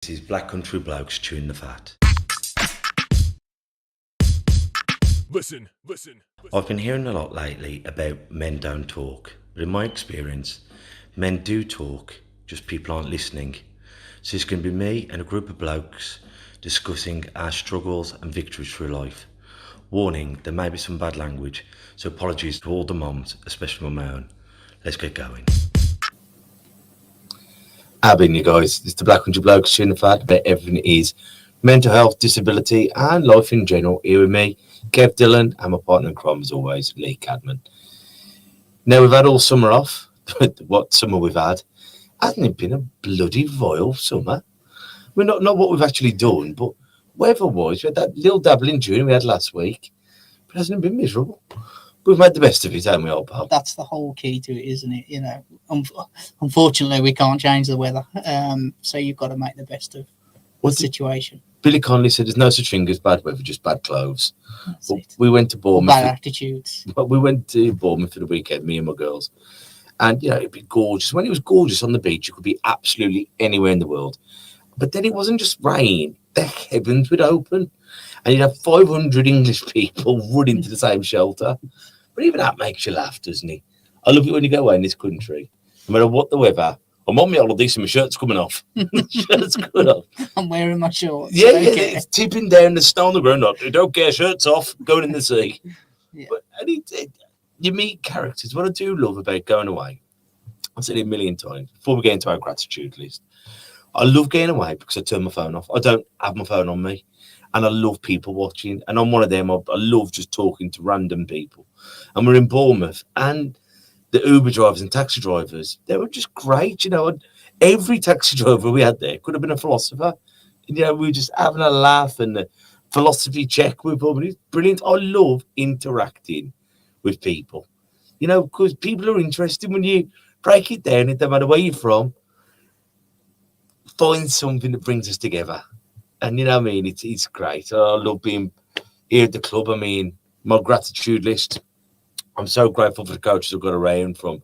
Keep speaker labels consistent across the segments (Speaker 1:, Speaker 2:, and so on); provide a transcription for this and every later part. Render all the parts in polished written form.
Speaker 1: This is Black Country Blokes chewing the fat.
Speaker 2: Listen.
Speaker 1: I've been hearing a lot lately about men don't talk, but in my experience, men do talk, just people aren't listening. So it's going to be me and a group of blokes discussing our struggles and victories through life. Warning, there may be some bad language, so apologies to all the mums, especially my own. Let's get going.
Speaker 3: Having you guys, it's the Black Country Blokes chewing the fat about everything is mental health, disability, and life in general. Here with me, Kev Dillon, and my partner in crime, as always, Lee Cadman. Now, we've had all summer off. What summer we've had. Hasn't it been a bloody vile summer? I mean, not what we've actually done, but weather-wise, we had that little dabble in June we had last week, but hasn't it been miserable? We've made the best of it, haven't we, old pal?
Speaker 4: That's the whole key to it, isn't it? You know, unfortunately, we can't change the weather, so you've got to make the best of the situation.
Speaker 3: Billy Connolly said there's no such thing as bad weather, just bad clothes.
Speaker 4: That's it.
Speaker 3: We went to Bournemouth.
Speaker 4: Bad attitudes.
Speaker 3: But we went to Bournemouth for the weekend, me and my girls. And, you know, it'd be gorgeous. When it was gorgeous on the beach, you could be absolutely anywhere in the world. But then it wasn't just rain. The heavens would open. And you'd have 500 English people running to the same shelter. But even that makes you laugh, doesn't it? I love it when you go away in this country. No matter what the weather, I'm on my holiday, so my shirt's coming off. Shirt's coming off.
Speaker 4: I'm wearing my shorts.
Speaker 3: Yeah, it's tipping down the snow on the ground. I don't care, shirts off, going in the sea.
Speaker 4: Yeah.
Speaker 3: But you meet characters. What I do love about going away, I've said it a million times before we get into our gratitude list. I love going away because I turn my phone off. I don't have my phone on me. And I love people watching. And I'm one of them. I love just talking to random people. And we're in Bournemouth. And the Uber drivers and taxi drivers, they were just great. You know, every taxi driver we had there could have been a philosopher. You know, we were just having a laugh and a philosophy check with them. It's brilliant. I love interacting with people. You know, because people are interested when you break it down. It doesn't matter where you're from. Find something that brings us together. And you know what I mean? It's great. I love being here at the club. I mean, my gratitude list. I'm so grateful for the coaches I've got around, from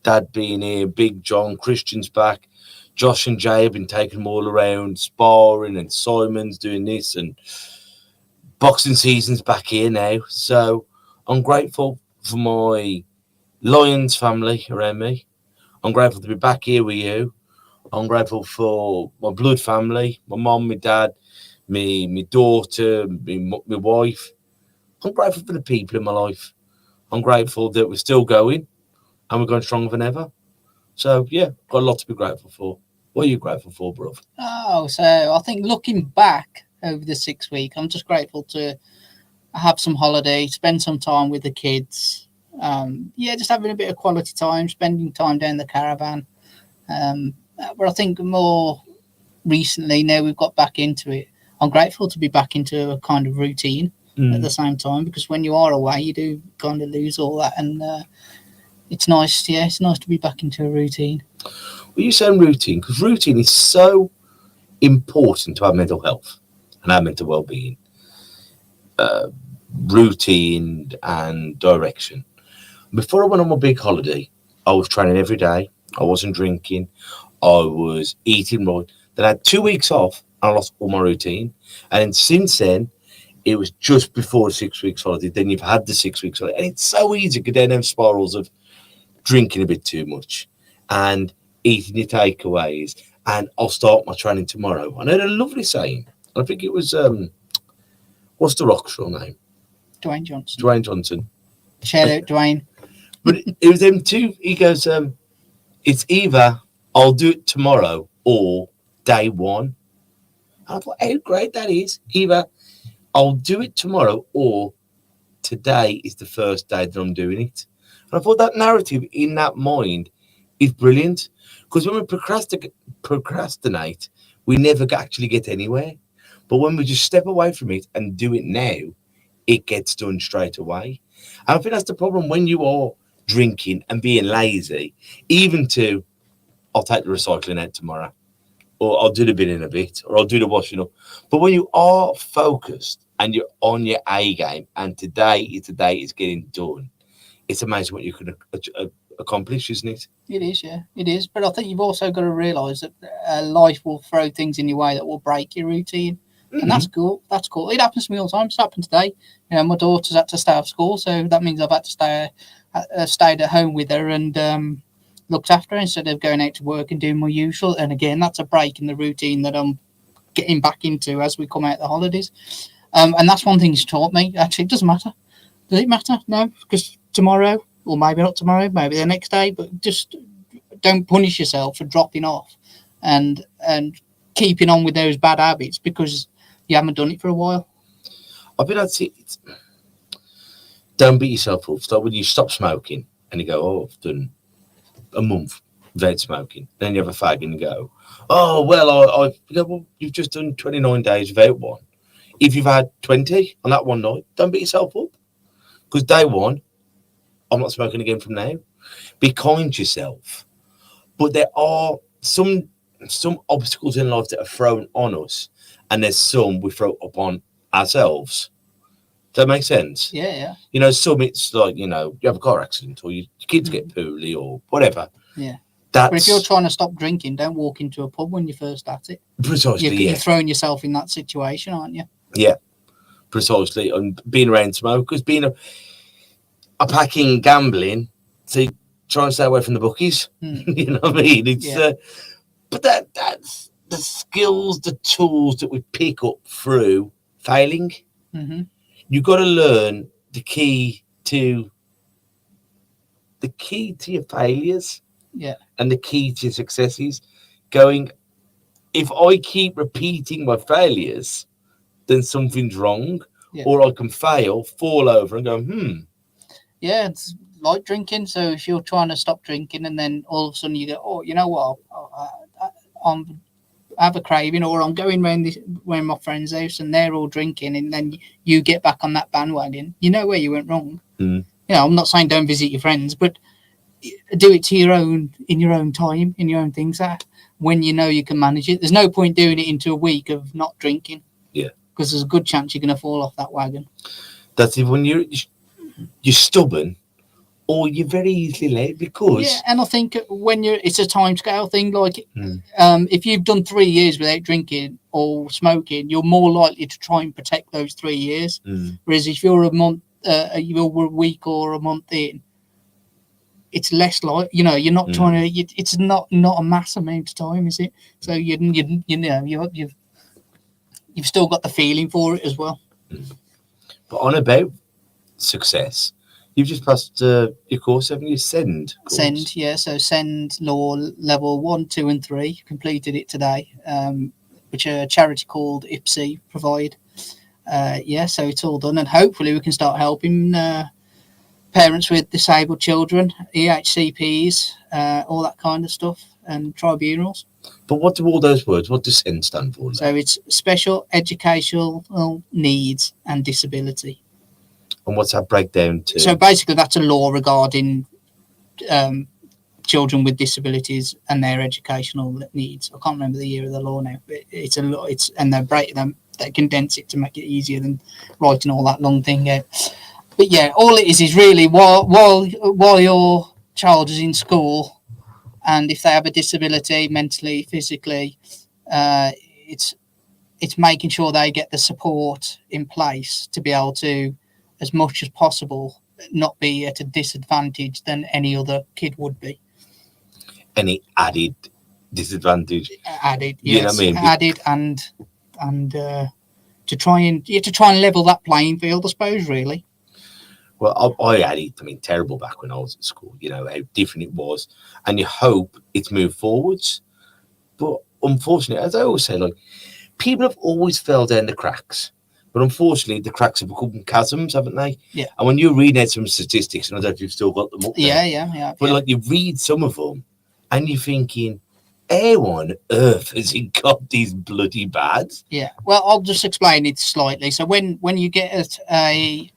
Speaker 3: Dad being here, Big John, Christian's back, Josh and Jay have been taking them all around, sparring, and Simon's doing this, and boxing season's back here now. So I'm grateful for my Lions family around me. I'm grateful to be back here with you. I'm grateful for my blood family, my mum, my dad, my daughter, my wife. I'm grateful for the people in my life. I'm grateful that we're still going and we're going stronger than ever. So, yeah, got a lot to be grateful for. What are you grateful for, bruv?
Speaker 4: Oh, so I think looking back over the 6 weeks, I'm just grateful to have some holiday, spend some time with the kids. Just having a bit of quality time, spending time down the caravan. But I think more recently, now we've got back into it, I'm grateful to be back into a kind of routine at the same time, because when you are away, you do kind of lose all that. And it's nice. Yeah, it's nice to be back into a routine.
Speaker 3: Well, you saying routine, because routine is so important to our mental health and our mental well-being. Routine and direction. Before I went on my big holiday, I was training every day. I wasn't drinking. I was eating right. Then I had 2 weeks off and I lost all my routine. And then since then, it was just before the 6 weeks holiday. Then you've had the 6 weeks holiday. And it's so easy to go down them spirals of drinking a bit too much and eating your takeaways. And I'll start my training tomorrow. I heard a lovely saying. I think it was, what's the Rock's real name?
Speaker 4: Dwayne Johnson.
Speaker 3: Dwayne Johnson.
Speaker 4: Shout out, Dwayne.
Speaker 3: But it was them two. He goes, it's either I'll do it tomorrow or day one. And I thought, how great that is. Either I'll do it tomorrow or today is the first day that I'm doing it. And I thought that narrative in that mind is brilliant, because when we procrastinate, we never actually get anywhere. But when we just step away from it and do it now, it gets done straight away. And I think that's the problem when you are drinking and being lazy, even to, I'll take the recycling out tomorrow, or I'll do the bin in a bit, or I'll do the washing up. But when you are focused and you're on your A game, and today is the day it's getting done, it's amazing what you can accomplish, isn't it?
Speaker 4: It is, yeah, it is. But I think you've also got to realise that life will throw things in your way that will break your routine, and that's cool. That's cool. It happens to me all the time. It's happened today. You know, my daughter's had to stay off school, so that means I've had to stayed at home with her and looked after her instead of going out to work and doing my usual. And again, that's a break in the routine that I'm getting back into as we come out of the holidays. And that's one thing she's taught me. Actually, it doesn't matter. Does it matter? No, because tomorrow, or maybe not tomorrow, maybe the next day, but just don't punish yourself for dropping off and keeping on with those bad habits because you haven't done it for a while.
Speaker 3: I mean, I'd say don't beat yourself up. Start when you stop smoking and you go, oh, I've done a month without smoking. Then you have a fag and you go, oh, well, you've just done 29 days without one. If you've had 20 on that one night, don't beat yourself up. Because day one, I'm not smoking again from now. Be kind to yourself. But there are some obstacles in life that are thrown on us, and there's some we throw upon ourselves. Does that make sense?
Speaker 4: Yeah, yeah.
Speaker 3: You know, some it's like, you know, you have a car accident or your kids get poorly or whatever.
Speaker 4: Yeah.
Speaker 3: That's
Speaker 4: But if you're trying to stop drinking, don't walk into a pub when you're first at it.
Speaker 3: precisely,
Speaker 4: You're throwing yourself in that situation, aren't you?
Speaker 3: Yeah, precisely. And being around smokers, being a packing gambling, so try and stay away from the bookies. You know what I mean? It's but that's the skills, the tools that we pick up through failing.
Speaker 4: Mm-hmm.
Speaker 3: You've got to learn the key to your failures.
Speaker 4: Yeah.
Speaker 3: And the key to your successes. Going, if I keep repeating my failures, then something's wrong.
Speaker 4: Yeah.
Speaker 3: Or I can fail, fall over and go,
Speaker 4: Yeah, it's like drinking. So if you're trying to stop drinking and then all of a sudden you go, oh, you know what, I have a craving, or I'm going around my friend's house and they're all drinking, and then you get back on that bandwagon, you know where you went wrong. You know, I'm not saying don't visit your friends, but do it to in your own time, in your own things, that when you know you can manage it. There's no point doing it into a week of not drinking. Yeah. Because there's a good chance you're going to fall off that wagon.
Speaker 3: That's it. When you're stubborn, or you're very easily late because...
Speaker 4: Yeah, and I think it's a time scale thing. Like, if you've done 3 years without drinking or smoking, you're more likely to try and protect those 3 years. Whereas if you're you're a week or a month in, it's less like, you know, you're not trying to. It's not a mass amount of time, is it? So you've still got the feeling for it as well.
Speaker 3: But on about success, you've just passed your course, haven't you? Send course.
Speaker 4: Send, yeah. So Send Law Level 1, 2, and 3 completed it today, which a charity called IPSI provide. So it's all done, and hopefully we can start helping parents with disabled children, EHCPs, all that kind of stuff, and tribunals.
Speaker 3: But what do all those words, what does SEND stand for?
Speaker 4: So it's Special Educational Needs and Disability.
Speaker 3: And what's that breakdown to?
Speaker 4: So basically that's a law regarding children with disabilities and their educational needs. I can't remember the year of the law now, but it's a law. And they condense it to make it easier than writing all that long thing out. But yeah, all it is really while your child is in school, and if they have a disability, mentally, physically, it's making sure they get the support in place to be able to, as much as possible, not be at a disadvantage than any other kid would be.
Speaker 3: Any added disadvantage?
Speaker 4: Added, yes.
Speaker 3: You know what I mean?
Speaker 4: Added and to try and level that playing field, I suppose, really.
Speaker 3: Well, I had it, terrible back when I was at school, you know, how different it was. And you hope it's moved forwards. But unfortunately, as I always say, like, people have always fell down the cracks. But unfortunately, the cracks have become chasms, haven't they? Yeah. And when you read out some statistics, and I don't know if you've still got them up there.
Speaker 4: Yeah.
Speaker 3: But, like, you read some of them, and you're thinking, how on earth has it got these bloody bad? Yeah.
Speaker 4: Well, I'll just explain it slightly. So when you get a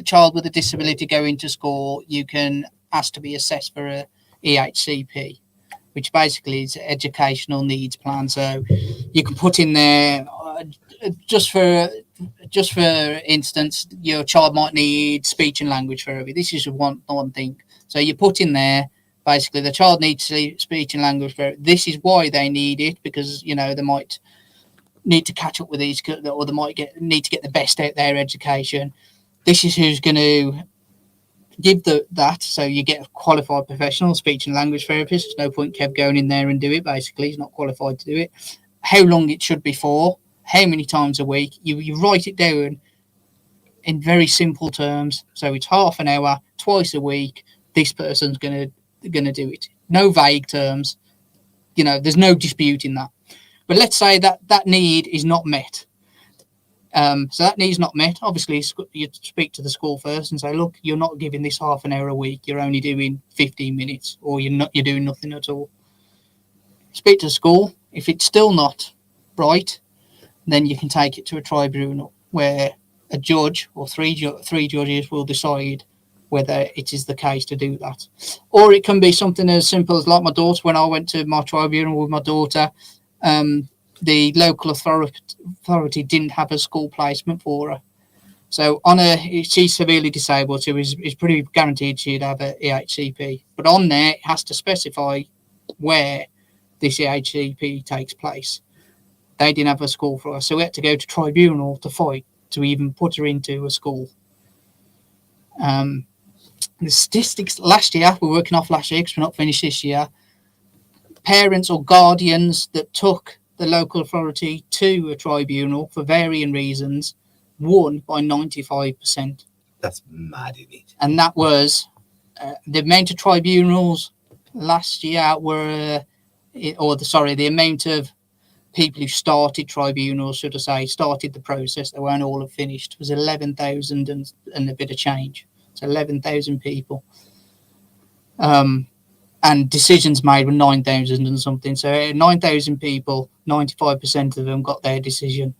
Speaker 4: child with a disability going to school, you can ask to be assessed for a EHCP, which basically is educational needs plan. So you can put in there, just for instance, your child might need speech and language therapy. This is one thing. So you put in there, basically, the child needs speech and language therapy. This is why they need it, because, you know, they might need to catch up with these, or they might need to get the best out of their education. This is who's going to give that. So you get a qualified professional speech and language therapist. There's no point Kev going in there and do it. Basically, he's not qualified to do it. How long it should be for, how many times a week. You write it down in very simple terms. So it's half an hour, twice a week. This person's gonna do it. No vague terms. You know, there's no dispute in that. But let's say that need is not met. So that need's not met. Obviously, you speak to the school first and say, look, you're not giving this half an hour a week. You're only doing 15 minutes, or you're doing nothing at all. Speak to the school. If it's still not right, then you can take it to a tribunal where a judge or three judges will decide whether it is the case to do that. Or it can be something as simple as, like my daughter, when I went to my tribunal with my daughter, the local authority didn't have a school placement for her. So she's severely disabled, so it's pretty guaranteed she'd have a EHCP. But on there, it has to specify where this EHCP takes place. They didn't have a school for her, so we had to go to tribunal to fight to even put her into a school. The statistics last year, we're working off last year because we're not finished this year. Parents or guardians that took the local authority to a tribunal for varying reasons won by 95%.
Speaker 3: That's mad, isn't it?
Speaker 4: And that was the amount of tribunals last year were, the amount of people who started tribunals, should I say, started the process, they weren't all have finished, was 11,000 and a bit of change. So 11,000 people. And decisions made were 9,000 and something. So 9,000 people, 95% of them got their decision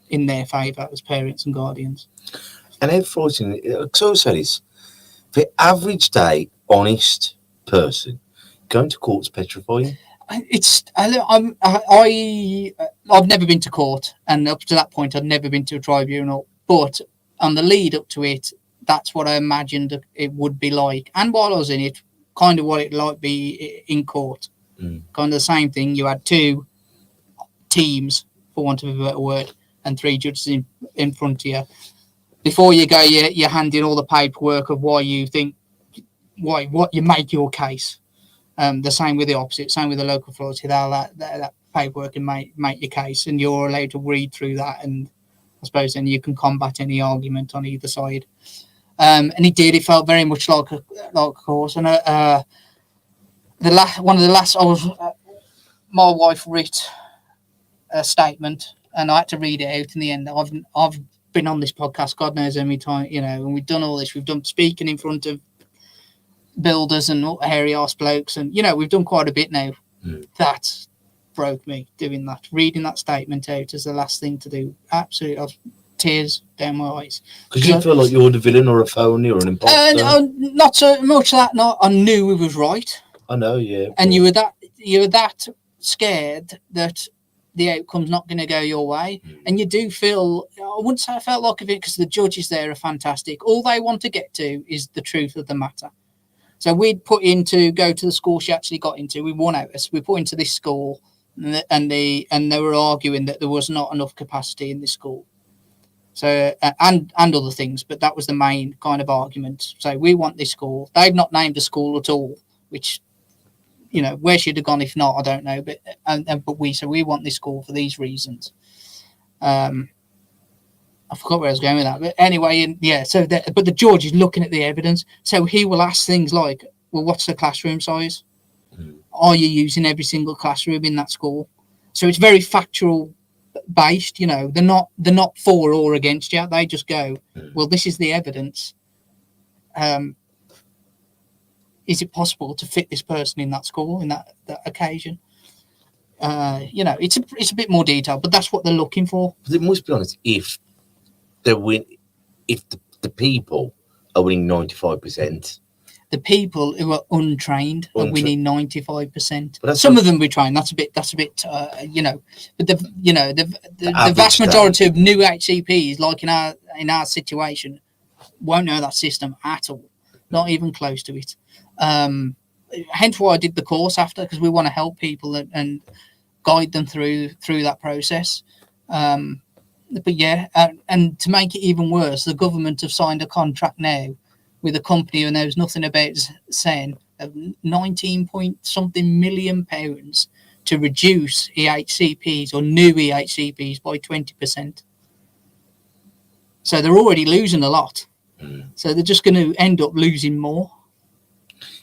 Speaker 4: in their favour as parents and guardians.
Speaker 3: And unfortunately, so say this, the average day honest person going to court's petrifying.
Speaker 4: I've never been to court, and up to that point I'd never been to a tribunal, but on the lead up to it, that's what I imagined it would be like. And while I was in it, kind of what it might be in court. Kind of the same thing. You had two teams, for want of a better word, and three judges in front of you. Before you go, you're handing all the paperwork of why you make your case. The same with the opposite, same with the local authority. That paperwork and make your case, and you're allowed to read through that, and I suppose then you can combat any argument on either side. And he did. It felt very much like a course. And my wife wrote a statement, and I had to read it out in the end. I've been on this podcast, God knows how many times, and we've done all this. We've done speaking in front of builders and hairy ass blokes, and we've done quite a bit now. That broke me, doing that, reading that statement out as the last thing to do. Absolutely, I was tears down my eyes.
Speaker 3: Because you feel like you're the villain or a phony or an imposter.
Speaker 4: Not so much that. Not, I knew it was right.
Speaker 3: I know, yeah.
Speaker 4: And you were that scared that the outcome's not going to go your way, and you do feel. I wouldn't say I felt like it because the judges there are fantastic. All they want to get to is the truth of the matter. So we'd put in to go to the school she actually got into. We won out. We put into this school, and they were arguing that there was not enough capacity in this school. So and other things, but that was the main kind of argument. So we want this school. They've not named the school at all, which where she'd have gone if not, I don't know. But we want this school for these reasons. I forgot where I was going with that, but anyway, So but the judge is looking at the evidence, so he will ask things like, "Well, what's the classroom size? Are you using every single classroom in that school?" So it's very factual based. They're not for or against you. They just go, "Well, this is the evidence. Is it possible to fit this person in that school in that occasion?" It's a bit more detailed, but that's what they're looking for.
Speaker 3: But it must be honest, if the people are winning 95%.
Speaker 4: The people who are untrained are winning 95%.
Speaker 3: But
Speaker 4: some of them we train. That's a bit. But the vast majority of new HCPs, like in our situation, won't know that system at all. not even close to it. Hence why I did the course after, because we want to help people and guide them through that process. But yeah, and to make it even worse, the government have signed a contract now with a company who knows nothing about saying of 19 point something million pounds to reduce EHCPs or new EHCPs by 20%. So they're already losing a lot. So they're just going to end up losing more.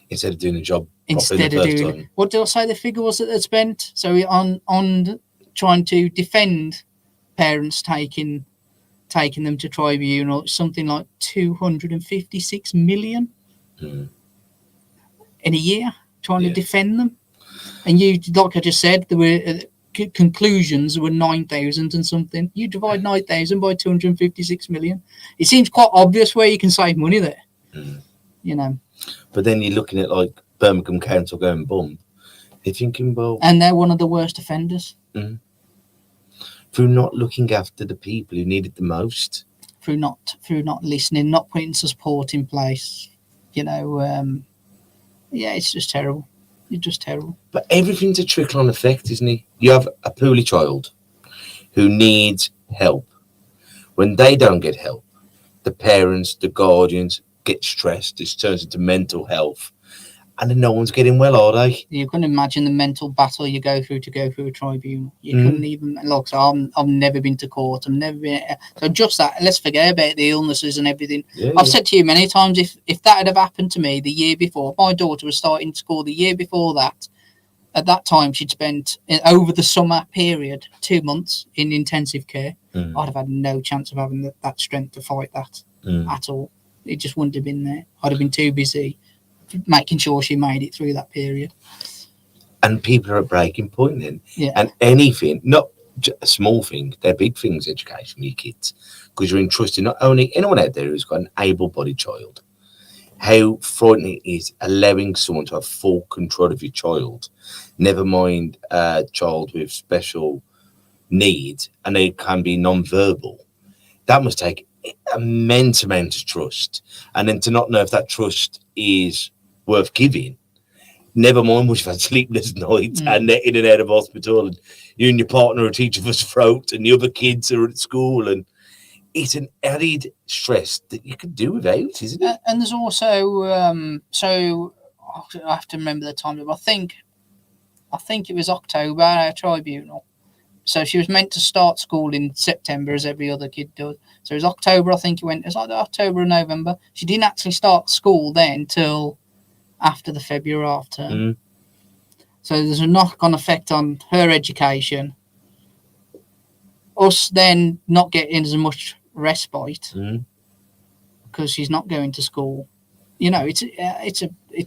Speaker 3: Instead of doing the job
Speaker 4: Instead of doing
Speaker 3: time.
Speaker 4: What did I say the figure was that they spent? So on trying to defend parents taking them to tribunal, something like 256 million in a year, trying to defend them. And you, like I just said, there were conclusions were 9,000 and something. You divide 9,000 by 256 million. It seems quite obvious where you can save money there. You know.
Speaker 3: But then you're looking at like Birmingham Council going bum. You're thinking, well,
Speaker 4: and they're one of the worst offenders.
Speaker 3: Through not looking after the people who need it the most.
Speaker 4: Through not listening, not putting support in place. You know, yeah, it's just terrible. It's just terrible.
Speaker 3: But everything's a trickle-on effect, isn't it? You have a poorly child who needs help. When they don't get help, the parents, the guardians get stressed. This turns into mental health. And then no one's getting well, are they?
Speaker 4: You couldn't imagine the mental battle you go through a tribunal. You couldn't even, like, so I've never been to court. I've never been. So just that, let's forget about the illnesses and everything. I've said to you many times, if that had have happened to me the year before, my daughter was starting school the year before that, at that time she'd spent, over the summer period, 2 months in intensive care. I'd have had no chance of having that strength to fight that at all. It just wouldn't have been there. I'd have been too busy making sure she made it through that period.
Speaker 3: And people are at breaking point then.
Speaker 4: Yeah.
Speaker 3: And anything, not a small thing, they're big things, education for your kids. Because you're entrusting not only anyone out there who's got an able-bodied child, how frightening it is allowing someone to have full control of your child, never mind a child with special needs, and they can be non-verbal. That must take immense amount of trust. And then to not know if that trust is worth giving, never mind once you've had sleepless nights and in and out of hospital, and you and your partner are each other's throat, and the other kids are at school, and it's an added stress that you can do without, isn't it?
Speaker 4: And there's also so I have to remember the time, but I think it was October, our tribunal. So she was meant to start school in September, as every other kid does. So it was October, I think it went. It was either October or November. She didn't actually start school then till after the February half term. So there's a knock-on effect on her education. Us then not getting as much respite because she's not going to school. You know, it's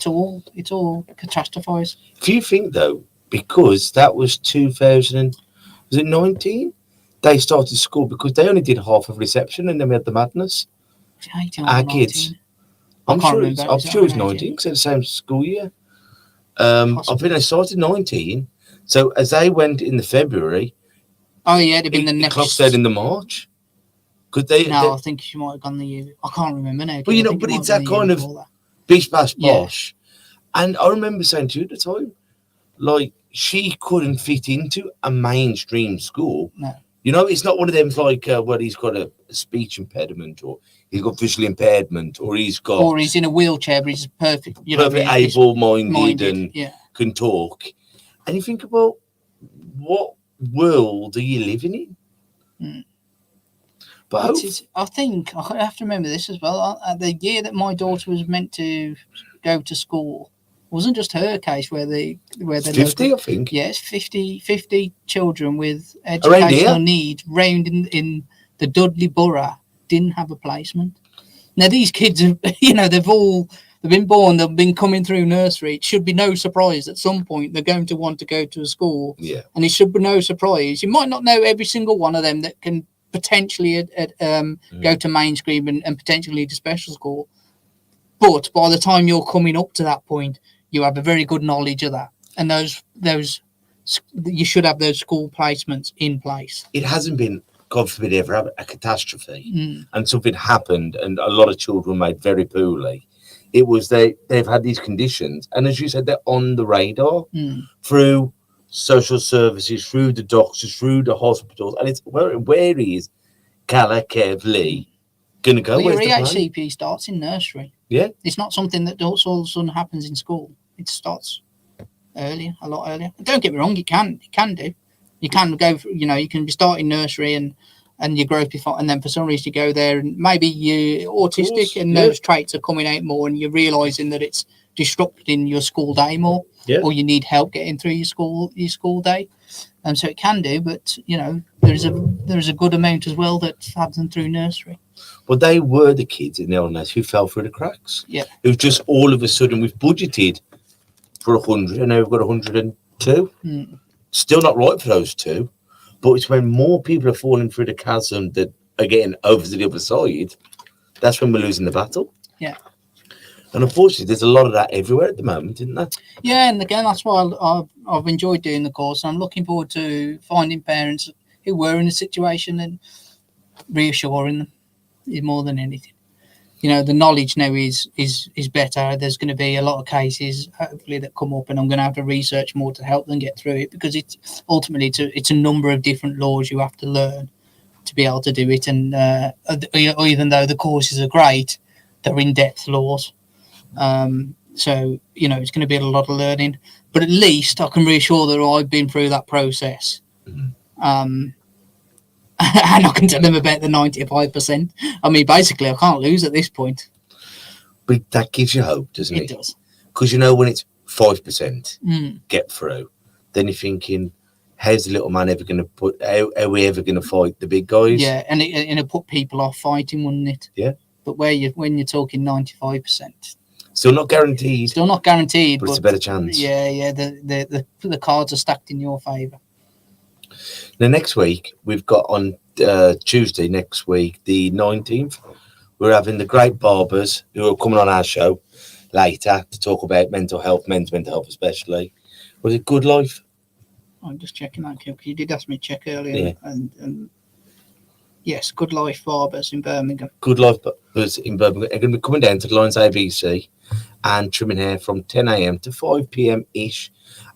Speaker 4: all catastrophized.
Speaker 3: Do you think though, because that was 2019? They started school because they only did half of reception and then we had the madness. Our kids. I'm sure it was 19 because it's the same school year. I think they started 19. So as they went in the February.
Speaker 4: Oh yeah, it'd been the next.
Speaker 3: Club stayed in the March. Could they?
Speaker 4: No, I think she might have gone the year. I can't remember now.
Speaker 3: Well, you know, but it's that kind of bish bash bosh. And I remember saying to you at the time, like, she couldn't fit into a mainstream school.
Speaker 4: No.
Speaker 3: You know, it's not one of them like, well, he's got a speech impediment, or he's got visual impairment, or he's
Speaker 4: in a wheelchair, but he's perfect. You know,
Speaker 3: perfect able-minded and can talk. And you think about what world are you living in? But
Speaker 4: I think I have to remember this as well. The year that my daughter was meant to go to school, wasn't just her case where they
Speaker 3: 50, I think.
Speaker 4: Yes, 50 children with educational needs round in the Dudley borough didn't have a placement. Now these kids are, you know, they've been born, they've been coming through nursery. It should be no surprise at some point they're going to want to go to a school.
Speaker 3: Yeah. And
Speaker 4: it should be no surprise. You might not know every single one of them that can potentially go to mainstream and potentially to special school. But by the time you're coming up to that point, you have a very good knowledge of that. And those you should have those school placements in place.
Speaker 3: It hasn't been, God forbid, ever a catastrophe and something happened and a lot of children made very poorly. It was they've had these conditions, and as you said, they're on the radar through social services, through the doctors, through the hospitals, and it's where is Gala, Kev, Lee going to go?
Speaker 4: Well, your
Speaker 3: Where's the plan?
Speaker 4: EHCP starts in nursery.
Speaker 3: Yeah.
Speaker 4: It's not something that all of a sudden happens in school. It starts earlier, a lot earlier. Don't get me wrong, it can do. You can go, you can be starting nursery and your growth before, and then for some reason you go there and maybe you're autistic and those traits are coming out more, and you're realizing that it's disrupting your school day more, or you need help getting through your school day. And so it can do, but there's a good amount as well that happens through nursery.
Speaker 3: But they were the kids in the illness who fell through the cracks.
Speaker 4: Yeah.
Speaker 3: It was just all of a sudden we've budgeted for 100 and now we've got 102. Still not right for those two, but it's when more people are falling through the chasm that are getting over to the other side, that's when we're losing the battle.
Speaker 4: Yeah.
Speaker 3: And unfortunately, there's a lot of that everywhere at the moment, isn't there? Yeah,
Speaker 4: and again, that's why I've enjoyed doing the course. I'm looking forward to finding parents who were in a situation and reassuring them more than anything. The knowledge now is better. There's going to be a lot of cases, hopefully, that come up, and I'm going to have to research more to help them get through it, because it's ultimately it's a number of different laws you have to learn to be able to do it. And even though the courses are great, they're in-depth laws. So it's going to be a lot of learning, but at least I can reassure that I've been through that process. And I can tell them about the 95%. I mean, basically, I can't lose at this point.
Speaker 3: But that gives you hope, doesn't it?
Speaker 4: It does.
Speaker 3: Because when it's 5% get through, then you're thinking, how's the little man ever going to are we ever going to fight the big guys?
Speaker 4: Yeah, and it put people off fighting, wouldn't it?
Speaker 3: Yeah.
Speaker 4: But when you're talking 95%.
Speaker 3: Still not guaranteed.
Speaker 4: Still not guaranteed.
Speaker 3: But it's a better chance.
Speaker 4: Yeah. The cards are stacked in your favour.
Speaker 3: Now, next week, we've got on Tuesday next week, the 19th, we're having the great barbers who are coming on our show later to talk about mental health, men's mental health especially. Was it Good Life?
Speaker 4: I'm just checking that, because you did ask me to check earlier. Yeah. And yes, Good Life Barbers in Birmingham. Good Life
Speaker 3: Barbers in Birmingham are going to be coming down to the Lions ABC and trimming hair from 10 a.m. to 5 p.m.-ish,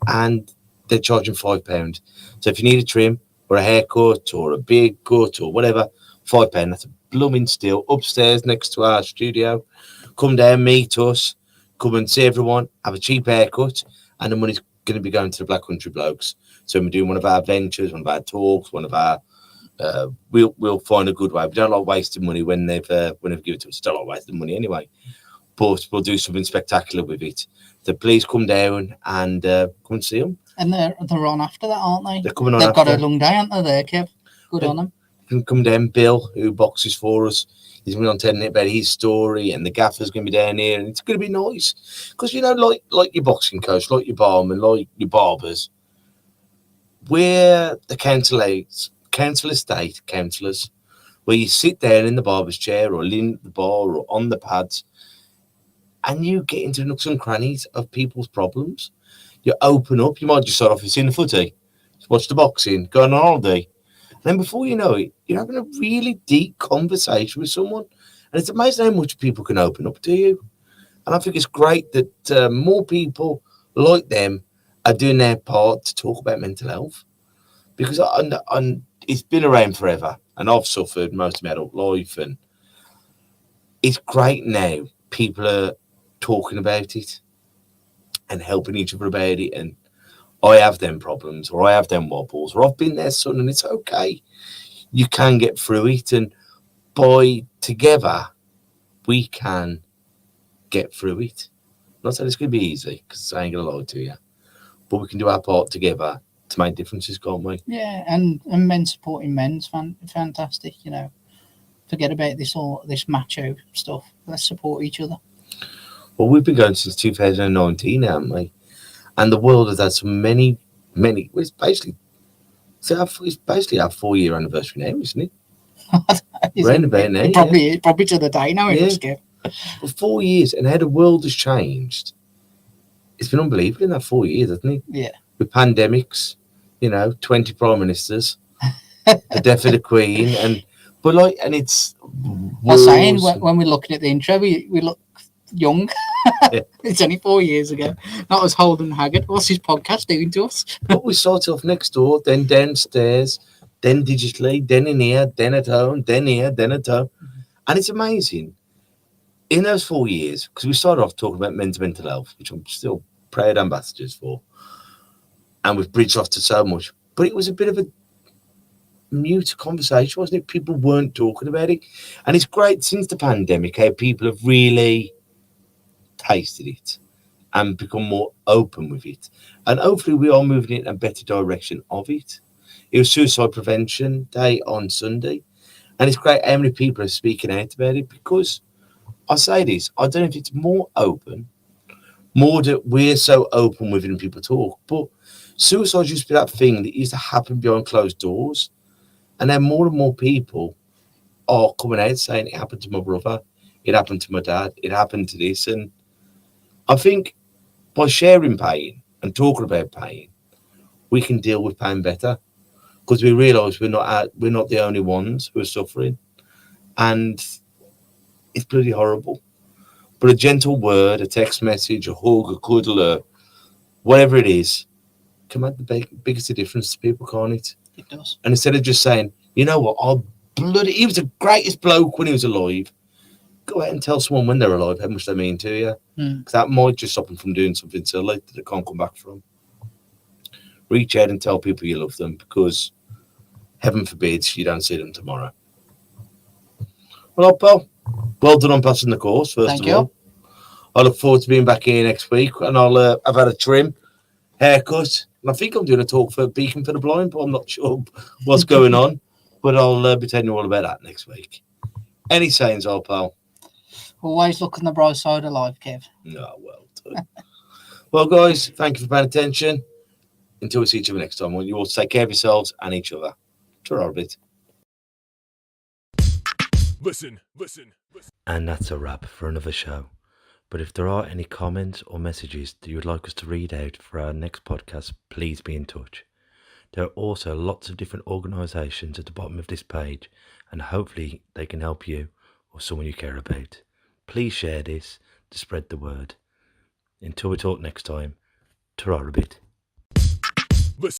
Speaker 3: and they're charging £5. So if you need a trim or a haircut or a beard cut or whatever, £5. That's a blooming steal. Upstairs next to our studio. Come down, meet us, come and see everyone, have a cheap haircut, and the money's going to be going to the Black Country Blokes. So we're doing one of our ventures, one of our talks, one of our we'll find a good way. We don't like wasting money when they've given it to us. Don't like wasting money anyway. But we'll do something spectacular with it. So please come down and come and see them.
Speaker 4: And they're on after that, aren't they?
Speaker 3: They're coming on.
Speaker 4: They've got a long day, haven't they, there, Kev? Good on them.
Speaker 3: You can come down. Bill, who boxes for us, he's going to be on telling it about his story, and the gaffer's going to be down here, and it's going to be nice. Because, like your boxing coach, like your barman, like your barbers, we're the council estate councillors, where you sit down in the barber's chair or lean at the bar or on the pads, and you get into nooks and crannies of people's problems. You open up, you might just start off with seeing the footy, watch the boxing, go on holiday. And then before you know it, you're having a really deep conversation with someone. And it's amazing how much people can open up to you. And I think it's great that more people like them are doing their part to talk about mental health. Because it's been around forever, and I've suffered most of my adult life. And it's great now people are talking about it and helping each other about it. And I have them problems, or I have them wobbles, or I've been there, son, and it's okay. You can get through it, and together we can get through it. I'm not saying it's going to be easy, because I ain't going to lie to you, but we can do our part together to make differences, can't we?
Speaker 4: Yeah, and men supporting men's fantastic. Forget about this macho stuff. Let's support each other.
Speaker 3: Well, we've been going since 2019, haven't we? And the world has had so many. It's basically our 4-year anniversary now, isn't it? Round about now.
Speaker 4: Probably to the day now.
Speaker 3: Yeah. For 4 years, and how the world has changed. It's been unbelievable in that 4 years, hasn't it?
Speaker 4: Yeah.
Speaker 3: With pandemics, 20 prime ministers, the death of the Queen, and it's.
Speaker 4: I'm saying when we're looking at the intro, we look young. It's only 4 years ago. That was Holden Haggard. What's his podcast doing to us?
Speaker 3: But we started off next door, then downstairs, then digitally, then in here, then at home, then here, then at home. And it's amazing. In those 4 years, because we started off talking about men's mental health, which I'm still proud ambassadors for, and we've bridged off to so much, but it was a bit of a mute conversation, wasn't it? People weren't talking about it. And it's great since the pandemic how people have really tasted it and become more open with it. And hopefully we are moving in a better direction of it. It was Suicide Prevention Day on Sunday. And it's great how many people are speaking out about it, because I say this, I don't know if it's more open, more that we're so open with it and people talk, but suicide used to be that thing that used to happen behind closed doors. And then more and more people are coming out saying it happened to my brother, it happened to my dad, it happened to this. And I think by sharing pain and talking about pain, we can deal with pain better, because we realise we're not the only ones who are suffering, and it's bloody horrible. But a gentle word, a text message, a hug, a cuddle, whatever it is, can make the biggest difference to people, can't it?
Speaker 4: It does.
Speaker 3: And instead of just saying, you know what, he was the greatest bloke when he was alive, go out and tell someone when they're alive how much they mean to you. Because that might just stop them from doing something silly that they can't come back from. Reach out and tell people you love them, because heaven forbid you don't see them tomorrow. Well, Paul, well done on passing the course, first of all. I look forward to being back here next week, and I've had a trim, haircut, and I think I'm doing a talk for Beacon for the Blind, but I'm not sure what's going on. But I'll be telling you all about that next week. Any sayings, old pal?
Speaker 4: Always look on the bright side of life, Kev.
Speaker 3: No, well done. Well, guys, thank you for paying attention. Until we see each other next time, I want you all to take care of yourselves and each other. Ta-ra a bit.
Speaker 2: Listen.
Speaker 1: And that's a wrap for another show. But if there are any comments or messages that you would like us to read out for our next podcast, please be in touch. There are also lots of different organisations at the bottom of this page, and hopefully they can help you or someone you care about. Please share this to spread the word. Until we talk next time, ta-ra a bit.